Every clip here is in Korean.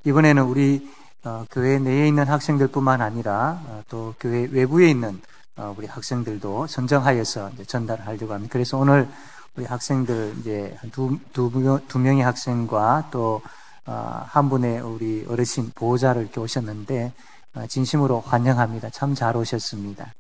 이번에는 우리 교회 내에 있는 학생들뿐만 아니라 또 교회 외부에 있는 우리 학생들도 선정하여서 이제 전달하려고 합니다. 그래서 오늘 우리 학생들 이제 두 명의 학생과 또 한 분의 우리 어르신 보호자를 이렇게 오셨는데 진심으로 환영합니다. 참 잘 오셨습니다.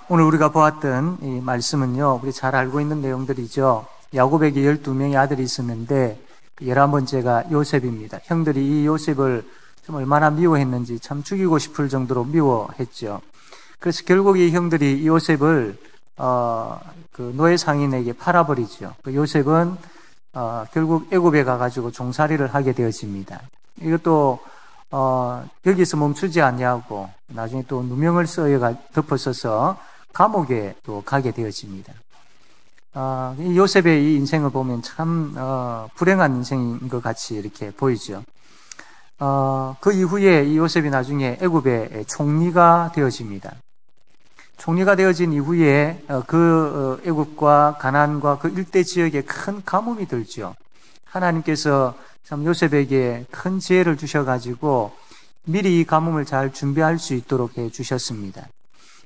오늘 우리가 보았던 이 말씀은요, 우리 잘 알고 있는 내용들이죠. 야곱에게 12명의 아들이 있었는데 11번째가 요셉입니다. 형들이 이 요셉을 좀 얼마나 미워했는지 참 죽이고 싶을 정도로 미워했죠. 그래서 결국 이 형들이 이 요셉을 그 노예 상인에게 팔아버리죠. 그 요셉은 결국 애굽에 가가지고 종살이를 하게 되어집니다. 이것도 여기서 멈추지 아니하고 나중에 또 누명을 덮어서서 감옥에 또 가게 되어집니다. 이 요셉의 이 인생을 보면 참 불행한 인생인 것 같이 이렇게 보이죠. 그 이후에 이 요셉이 나중에 애굽의 총리가 되어집니다. 총리가 되어진 이후에 그 애굽과 가나안과 그 일대 지역에 큰 가뭄이 들죠. 하나님께서 참 요셉에게 큰 지혜를 주셔가지고 미리 이 가뭄을 잘 준비할 수 있도록 해 주셨습니다.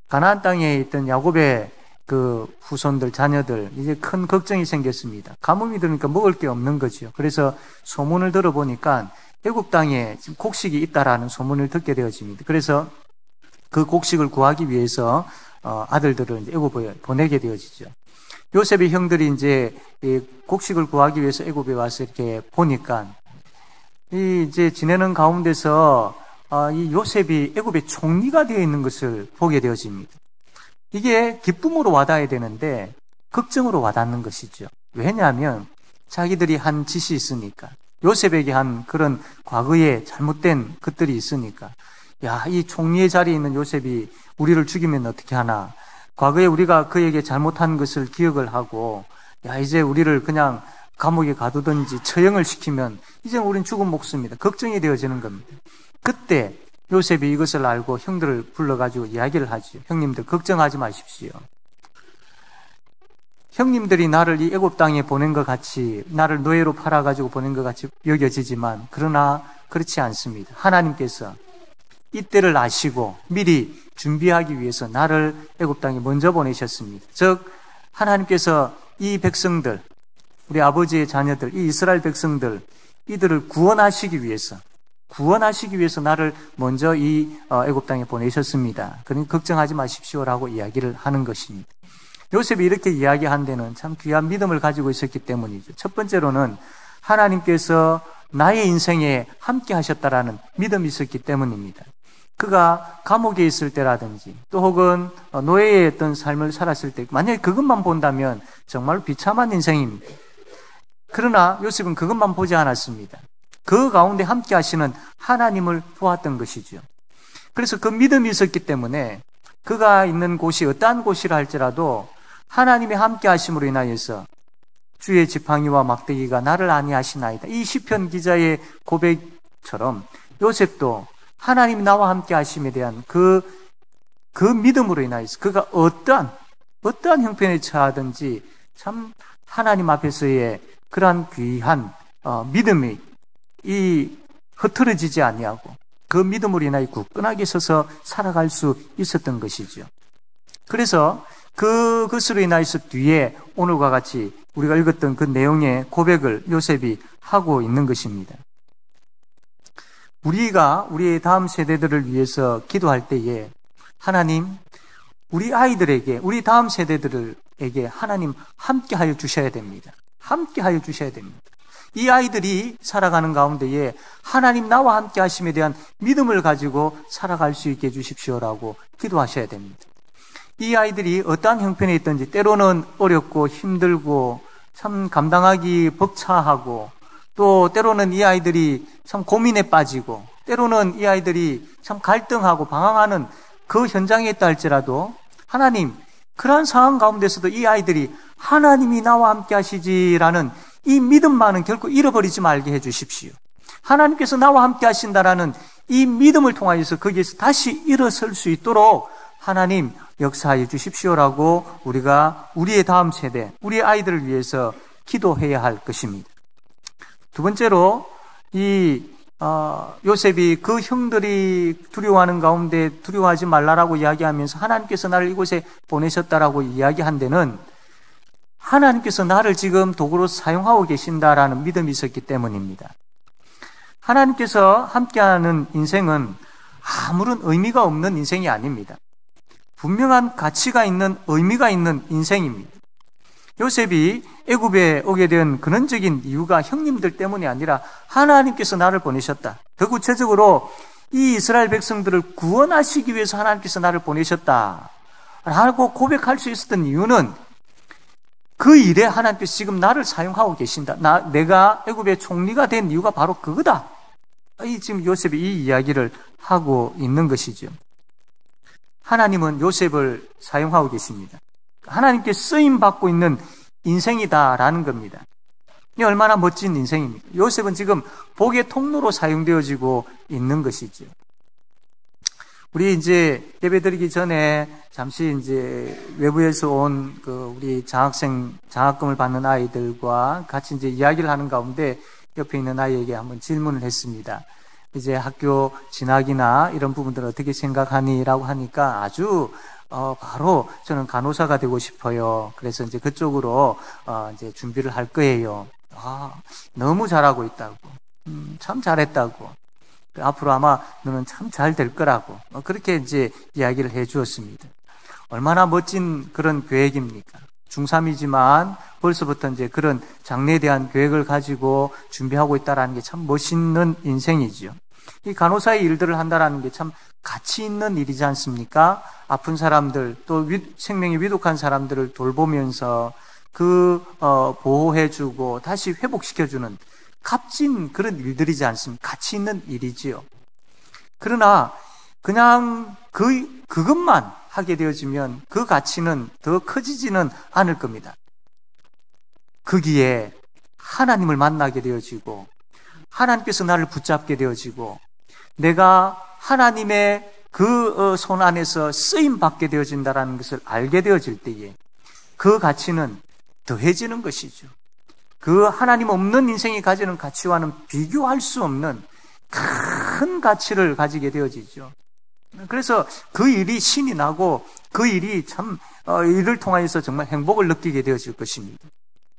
가나안 땅에 있던 야곱의 그 후손들, 자녀들, 이제 큰 걱정이 생겼습니다. 가뭄이 들으니까 먹을 게 없는 거죠. 그래서 소문을 들어보니까 애굽 땅에 지금 곡식이 있다라는 소문을 듣게 되어집니다. 그래서 그 곡식을 구하기 위해서 아들들을 이제 애굽에 보내게 되어지죠. 요셉의 형들이 이제 이 곡식을 구하기 위해서 애굽에 와서 이렇게 보니까 이제 지내는 가운데서 이 요셉이 애굽의 총리가 되어 있는 것을 보게 되어집니다. 이게 기쁨으로 와닿아야 되는데 걱정으로 와닿는 것이죠. 왜냐하면 자기들이 한 짓이 있으니까, 요셉에게 한 그런 과거에 잘못된 것들이 있으니까, 야, 이 총리의 자리에 있는 요셉이 우리를 죽이면 어떻게 하나, 과거에 우리가 그에게 잘못한 것을 기억을 하고, 야, 이제 우리를 그냥 감옥에 가두든지 처형을 시키면 이제 우린 죽은 목숨이다, 걱정이 되어지는 겁니다. 그때 요셉이 이것을 알고 형들을 불러가지고 이야기를 하죠. 형님들 걱정하지 마십시오. 형님들이 나를 이 애굽 땅에 보낸 것 같이, 나를 노예로 팔아가지고 보낸 것 같이 여겨지지만 그러나 그렇지 않습니다. 하나님께서 이때를 아시고 미리 준비하기 위해서 나를 애굽 땅에 먼저 보내셨습니다. 즉 하나님께서 이 백성들, 우리 아버지의 자녀들, 이 이스라엘 백성들, 이들을 구원하시기 위해서 나를 먼저 이 애굽 땅에 보내셨습니다. 그러니 걱정하지 마십시오라고 이야기를 하는 것입니다. 요셉이 이렇게 이야기한 데는 참 귀한 믿음을 가지고 있었기 때문이죠. 첫 번째로는 하나님께서 나의 인생에 함께 하셨다라는 믿음이 있었기 때문입니다. 그가 감옥에 있을 때라든지 또 혹은 노예의 어떤 삶을 살았을 때 만약에 그것만 본다면 정말 비참한 인생입니다. 그러나 요셉은 그것만 보지 않았습니다. 그 가운데 함께 하시는 하나님을 보았던 것이죠. 그래서 그 믿음이 있었기 때문에 그가 있는 곳이 어떠한 곳이라 할지라도 하나님의 함께 하심으로 인하여서 주의 지팡이와 막대기가 나를 안위하시나이다, 이 시편 기자의 고백처럼 요셉도 하나님이 나와 함께 하심에 대한 그 믿음으로 인하여서 그가 어떠한 형편에 처하든지 참 하나님 앞에서의 그러한 귀한 믿음이 흐트러지지 아니하고 그 믿음으로 인하여 굳건하게 서서 살아갈 수 있었던 것이죠. 그래서 그것으로 인하여서 뒤에 오늘과 같이 우리가 읽었던 그 내용의 고백을 요셉이 하고 있는 것입니다. 우리가 우리의 다음 세대들을 위해서 기도할 때에 하나님, 우리 아이들에게, 우리 다음 세대들에게 하나님 함께 하여 주셔야 됩니다. 함께 하여 주셔야 됩니다. 이 아이들이 살아가는 가운데에 하나님 나와 함께 하심에 대한 믿음을 가지고 살아갈 수 있게 해주십시오라고 기도하셔야 됩니다. 이 아이들이 어떠한 형편에 있든지 때로는 어렵고 힘들고 참 감당하기 벅차하고 또 때로는 이 아이들이 참 고민에 빠지고 때로는 이 아이들이 참 갈등하고 방황하는 그 현장에 있다 할지라도 하나님, 그러한 상황 가운데서도 이 아이들이 하나님이 나와 함께 하시지라는 이 믿음만은 결코 잃어버리지 말게 해주십시오. 하나님께서 나와 함께 하신다라는 이 믿음을 통하여서 거기에서 다시 일어설 수 있도록 하나님 역사하여 주십시오라고 우리가 우리의 다음 세대, 우리의 아이들을 위해서 기도해야 할 것입니다. 두 번째로 요셉이 그 형들이 두려워하는 가운데 두려워하지 말라라고 이야기하면서 하나님께서 나를 이곳에 보내셨다라고 이야기한 데는 하나님께서 나를 지금 도구로 사용하고 계신다라는 믿음이 있었기 때문입니다. 하나님께서 함께하는 인생은 아무런 의미가 없는 인생이 아닙니다. 분명한 가치가 있는 의미가 있는 인생입니다. 요셉이 애굽에 오게 된 근원적인 이유가 형님들 때문이 아니라 하나님께서 나를 보내셨다. 더 구체적으로 이 이스라엘 백성들을 구원하시기 위해서 하나님께서 나를 보내셨다 라고 고백할 수 있었던 이유는 그 일에 하나님께서 지금 나를 사용하고 계신다. 내가 애굽의 총리가 된 이유가 바로 그거다. 지금 요셉이 이 이야기를 하고 있는 것이죠. 하나님은 요셉을 사용하고 계십니다. 하나님께 쓰임받고 있는 인생이다라는 겁니다. 이 얼마나 멋진 인생입니까? 요셉은 지금 복의 통로로 사용되어지고 있는 것이죠. 우리 이제 예배 드리기 전에 잠시 이제 외부에서 온 우리 장학금을 받는 아이들과 같이 이제 이야기를 하는 가운데 옆에 있는 아이에게 한번 질문을 했습니다. 이제 학교 진학이나 이런 부분들을 어떻게 생각하니? 라고 하니까 아주 바로 저는 간호사가 되고 싶어요. 그래서 이제 그쪽으로 이제 준비를 할 거예요. 너무 잘하고 있다고. 참 잘했다고. 앞으로 아마 너는 참 잘 될 거라고. 그렇게 이제 이야기를 해 주었습니다. 얼마나 멋진 그런 계획입니까? 중3이지만 벌써부터 이제 그런 장래에 대한 계획을 가지고 준비하고 있다라는 게 참 멋있는 인생이죠. 이 간호사의 일들을 한다라는 게 참 가치 있는 일이지 않습니까? 아픈 사람들, 또 생명이 위독한 사람들을 돌보면서 보호해주고 다시 회복시켜주는 값진 그런 일들이지 않습니까? 가치 있는 일이지요. 그러나 그냥 그것만 하게 되어지면 그 가치는 더 커지지는 않을 겁니다. 거기에 하나님을 만나게 되어지고 하나님께서 나를 붙잡게 되어지고 내가 하나님의 그 손 안에서 쓰임받게 되어진다는 것을 알게 되어질 때에 그 가치는 더해지는 것이죠. 그 하나님 없는 인생이 가지는 가치와는 비교할 수 없는 큰 가치를 가지게 되어지죠. 그래서 그 일이 신이 나고 그 일이 참 이를 통하여서 정말 행복을 느끼게 되어질 것입니다.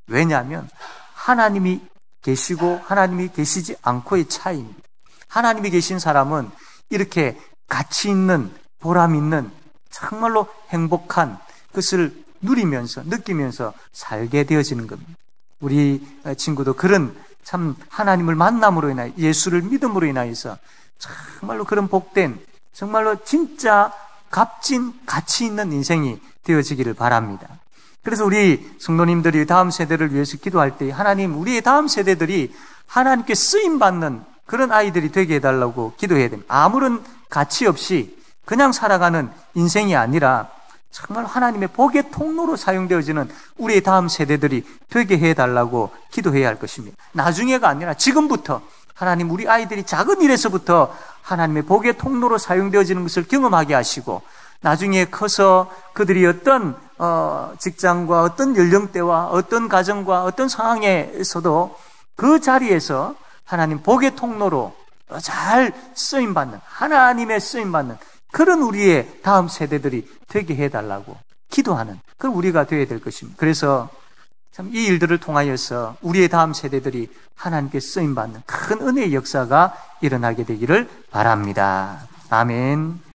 왜냐하면 하나님이 계시고 하나님이 계시지 않고의 차이입니다. 하나님이 계신 사람은 이렇게 가치 있는 보람 있는 정말로 행복한 것을 누리면서 느끼면서 살게 되어지는 겁니다. 우리 친구도 그런 참 하나님을 만남으로 인하여 예수를 믿음으로 인하여서 정말로 그런 복된 정말로 진짜 값진 가치 있는 인생이 되어지기를 바랍니다. 그래서 우리 성도님들이 다음 세대를 위해서 기도할 때 하나님 우리의 다음 세대들이 하나님께 쓰임받는 그런 아이들이 되게 해달라고 기도해야 됩니다. 아무런 가치 없이 그냥 살아가는 인생이 아니라 정말 하나님의 복의 통로로 사용되어지는 우리의 다음 세대들이 되게 해달라고 기도해야 할 것입니다. 나중에가 아니라 지금부터 하나님 우리 아이들이 작은 일에서부터 하나님의 복의 통로로 사용되어지는 것을 경험하게 하시고 나중에 커서 그들이 어떤 직장과 어떤 연령대와 어떤 가정과 어떤 상황에서도 그 자리에서 하나님 복의 통로로 잘 쓰임받는 하나님의 쓰임받는 그런 우리의 다음 세대들이 되게 해달라고 기도하는 그런 우리가 되어야 될 것입니다. 그래서 참 이 일들을 통하여서 우리의 다음 세대들이 하나님께 쓰임받는 큰 은혜의 역사가 일어나게 되기를 바랍니다. 아멘.